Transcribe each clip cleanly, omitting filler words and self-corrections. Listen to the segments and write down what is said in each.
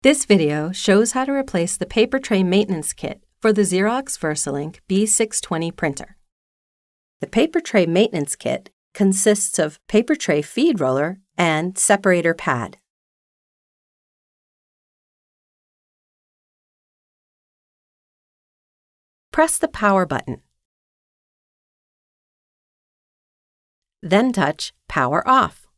This video shows how to replace the paper tray maintenance kit for the Xerox VersaLink B620 printer. The paper tray maintenance kit consists of paper tray feed roller and separator pad. Press the power button. Then touch Power Off.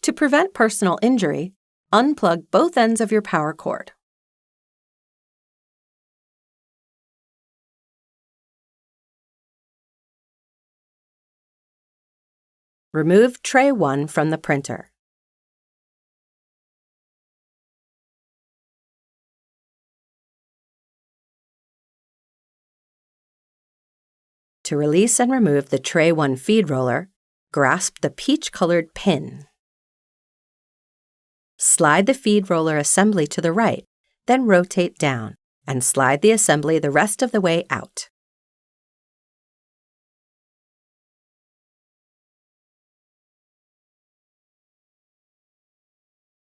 To prevent personal injury, unplug both ends of your power cord. Remove tray 1 from the printer. To release and remove the tray 1 feed roller, grasp the peach-colored pin. Slide the feed roller assembly to the right, then rotate down, and slide the assembly the rest of the way out.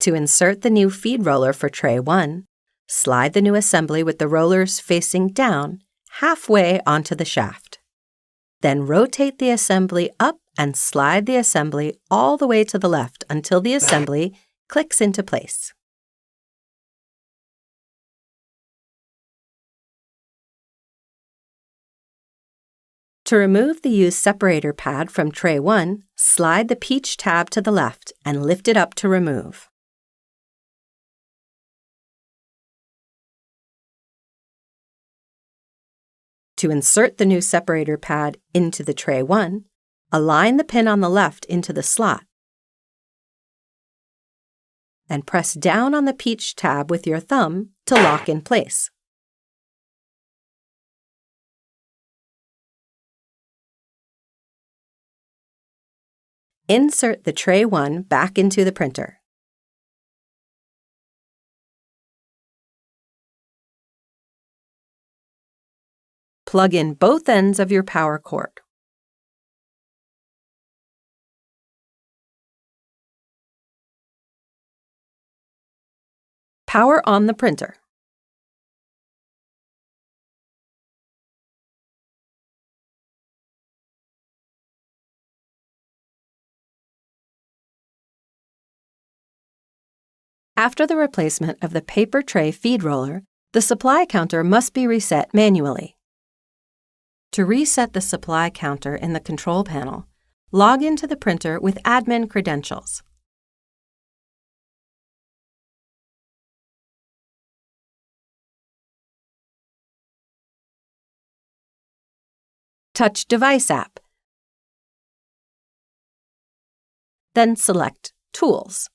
To insert the new feed roller for tray 1, slide the new assembly with the rollers facing down halfway onto the shaft. Then rotate the assembly up and slide the assembly all the way to the left until the assembly clicks into place. To remove the used separator pad from tray 1, slide the peach tab to the left and lift it up to remove. To insert the new separator pad into the tray 1, align the pin on the left into the slot and press down on the peach tab with your thumb to lock in place. Insert the tray 1 back into the printer. Plug in both ends of your power cord. Power on the printer. After the replacement of the paper tray feed roller, the supply counter must be reset manually. To reset the supply counter in the control panel, log into the printer with admin credentials. Touch Device app. Then select Tools.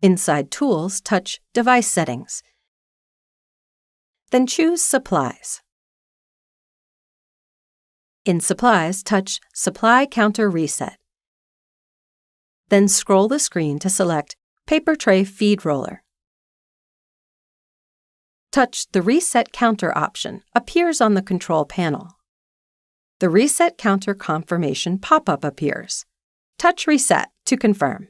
Inside Tools, touch Device Settings. Then choose Supplies. In Supplies, touch Supply Counter Reset. Then scroll the screen to select Paper Tray Feed Roller. Touch the Reset Counter option appears on the control panel. The Reset Counter confirmation pop-up appears. Touch Reset to confirm.